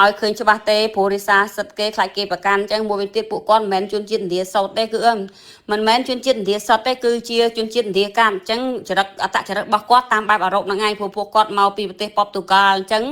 ឲ្យឃើញច្បាស់ទេព្រោះរិសាសិតគេខ្លាចគេប្រកាន់អញ្ចឹងមួយវិញទៀតពួកគាត់មិនមែនជនជាតិឥណ្ឌាសោតទេគឺមិនមែនជនជាតិឥណ្ឌាសោតទេគឺជាជនជាតិឥណ្ឌាកម្មអញ្ចឹងចរិតអត្តចរិតរបស់គាត់តាមបែបអឺរ៉ុបហ្នឹងឯងព្រោះពួកគាត់មកពីប្រទេសប៉ូទុយហ្គាល់អញ្ចឹង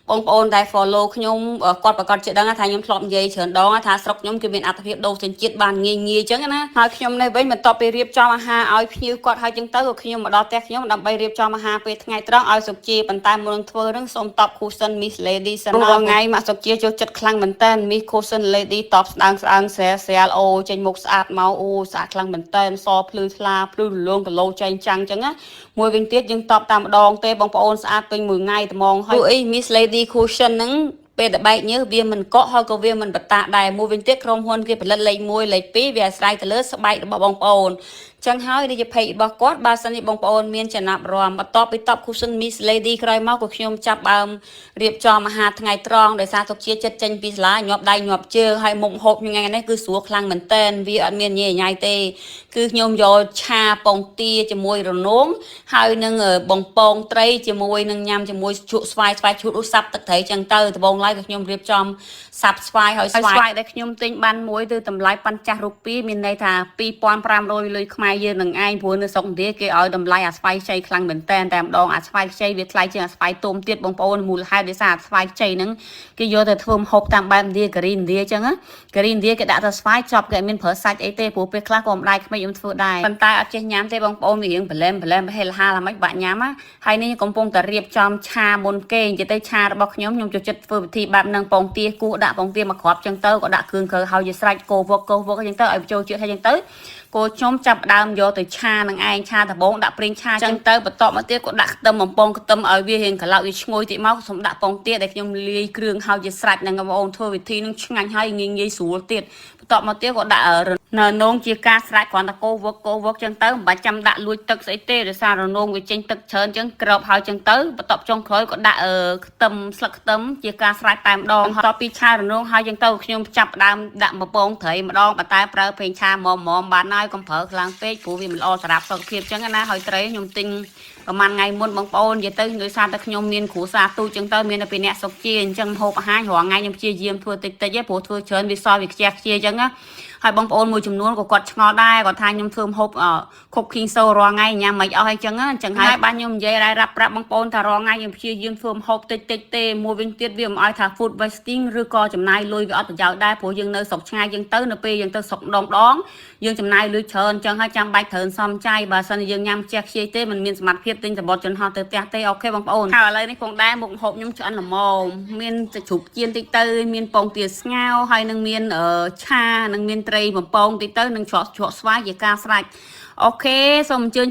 បងប្អូនដែល follow ខ្ញុំគាត់ប្រកាសជាដឹងថាខ្ញុំធ្លាប់និយាយច្រើនដងថាស្រុកខ្ញុំគឺមានអត្ថភាពដូរសញ្ជាតិបានងាយៗអញ្ចឹងណាហើយខ្ញុំនេះវិញបន្ទាប់ពីរៀបចំអាហារឲ្យភ្ញៀវគាត់ហើយអញ្ចឹងទៅខ្ញុំមកដល់ផ្ទះខ្ញុំដើម្បីរៀបចំអាហារពេលថ្ងៃត្រង់ឲ្យសុកជាប៉ុន្តែមុននឹងធ្វើនឹងសូមតប cushion Miss Lady សិនរាល់ថ្ងៃមកសុកជាចូលចិត្តខ្លាំងមែនតើ Miss Cushion Lady តបស្ដើងស្រាលអូចេញមុខស្អាតមកអូស្អាតខ្លាំងមែនតើសភ្លឺថ្លាភ្លឺរលោងគីឡូចែងចាំងអញ្ចឹងណាមួយវិញទៀតយើងតបតាមម្ដងទេបងប្អូនស្អាតពេញមួយថ្ងៃត្មងហើយអី Miss Lady Cushion ហ្នឹងពេលតែបែកញើសវាមិនកក់ហើយក៏វាមិនបតាដែរមួយវិញទៀតក្រុមហ៊ុនគេផលិតលេខ1លេខ2វាអាស្រ័យទៅលើស្បែករបស់បងប្អូនចឹងហើយនេះជា page របស់គាត់បើសិនជាបងប្អូនមានចំណាប់អារម្មណ៍បន្ទាប់ពីតប cushion Miss Lady ក្រោយមកក៏ខ្ញុំចាប់បើមរៀបចំអាហារថ្ងៃត្រង់ដោយសារទុកជាចិត្តចេញពីសាលាញាប់ដៃញាប់ជើងហើយមុខហូបថ្ងៃនេះគឺស្រួលខ្លាំងមែនតើវាអត់មានញ៉ៃញ៉ៃទេគឺខ្ញុំយកឆាពងទាជាមួយរនោមហើយនឹងបងពងត្រីជាមួយនឹងញ៉ាំជាមួយជក់ស្វាយជូតឧសាប់ទឹកត្រីចឹងទៅដំបងឡើយក៏ខ្ញុំរៀបចំសាប់ស្វាយហើយស្វាយដែលខ្ញុំទិញបានមួយទៅតម្លៃ50 មានន័យថា2500លុយខ្មែរយើងនឹងឯងព្រោះនៅស្រុកឥណ្ឌាគេឲ្យតម្លៃអាស្វាយខ្ចីខ្លាំងមែនតើតែម្ដងអាស្វាយខ្ចីវាថ្លៃជាងអាស្វាយទុំទៀតបងប្អូនមូលហេតុដោយសារអាស្វាយខ្ចីហ្នឹងគេយកទៅធ្វើម្ហូបតាមបែបឥណ្ឌាការីឥណ្ឌាអញ្ចឹងណាការីឥណ្ឌាគេដាក់ទៅស្វាយចប់គេមានប្រើសាច់អីទេព្រោះពេលខ្លះក៏ម្ដាយក្មេងខ្ញុំធ្វើដែរប៉ុន្តែអត់ចេះញ៉ាំទេបងប្អូនវារៀងប្រឡែមប្រហែលហាលហ្មិចបាក់ញ៉ាំណាហើយនេះកំពុងតែរៀបចំឆាមុនគេនិយាយទៅឆារបស់ខ្ញុំចូលចិត្តធ្វើវិធីបែបហ្នឹងពងទាគួរដាក់ពងទាមកគ្រាប់អញ្ចឹងទៅក៏ដាក់គ្រឿងក្រៅហើយជាស្រេចកូរវឹកអញ្ចឹងទៅឲ្យចូលជាតិហើយអញ្ចឹងទៅគោខ្ញុំចាប់ដើមយកទៅឆានឹងឯងឆាដំបងដាក់ប្រេងឆាអញ្ចឹងទៅបន្ទាប់មកទៀតក៏ដាក់ខ្ទឹមបំពងខ្ទឹមឲ្យវារៀងក្លោកវាឈ្ងុយតិចមកសូមដាក់ពងទាដែលខ្ញុំលាយគ្រឿងហើយជាស្រេចនឹងបងប្អូនធ្វើវិធីនឹងឆ្ងាញ់ហើយងាយស្រួលទៀតបន្ទាប់មកទៀតក៏ដាក់នៅនងជាការស្រេចគ្រាន់តែកូរវឹកអញ្ចឹងទៅមិនបាច់ចាំដាក់លួចទឹកស្អីទេដោយសាររនងវាចេញទឹកច្រើនអញ្ចឹងក្របហើយអញ្ចឹងទៅបន្ទាប់ចុងក្រោយក៏ដាក់ខ្ទឹមស្លឹកខ្ទឹមជាការស្រេចតែម្ដងបន្ទាប់ពីឆារនងហើយអញ្ចឹងទៅខ្ញុំចាប់ដើមដាក់បំពងត្រីម្ដងប៉ុន្តែប្រើប្រេងឆាម៉មបានហើយកុំប្រើខ្លាំងពេកព្រោះវាមិនល្អសម្រាប់សុខភាពអញ្ចឹងណាហើយត្រីខ្ញុំទិញប្រហែលថ្ងៃមុនបងប្អូននិយាយទៅដោយសារតែខ្ញុំមានគ្រូសាទូអញ្ចឹងទៅមានតែពីអ្នកសុខជាអញ្ចឹងហូបអាហាររាល់ថ្ងៃខ្ញុំព្យាយាមធ្វើតិចទេព្រោះធ្វើច្រើនវាសល់វាខ្ជះអញ្ចឹងណាហើយបងប្អូនមួយចំនួនក៏គាត់ឆ្ងល់ដែរគាត់ថាខ្ញុំធ្វើម្ហូបcooking showរាល់ថ្ងៃញ៉ាំមិនអស់អីចឹងហើយបាទខ្ញុំនិយាយរ៉ាយរាប់ប្រាប់បងប្អូនថារាល់ថ្ងៃខ្ញុំព្យាយាមធ្វើម្ហូបតិចទេមួយវិញទៀតវាមិនឲ្យថា food wasting ឬក៏ចំណាយលុយវាអត់ប្រយោជន៍ដែរព្រោះយើងនៅស្រុកឆ្ងាយយើងទៅនៅពេលយើងទៅស្រុកម្ដងយើងចំណាយលុយច្រើនអញ្ចឹងហើយចាំបាច់ត្រូវសំចៃបើសិនយើងញ៉ាំខ្ជះខ្ជាយទេมันមានសមត្ថភាពទិញសបត់ចំហទៅផ្ទះទេអូខេបងប្អូនហើយឥឡូវនេះផងដែរមុខម្ហូបខ្ញុំឆ្អិនល្មមមានជ្រូកចៀនតិចទៅមានពងទាស្ងោរហើយនឹងមានឆានឹងមានត្រីបំពងតិចទៅនឹងជ្រក់ស្វាយជាការស្រេចអូខេសូមអញ្ជើញ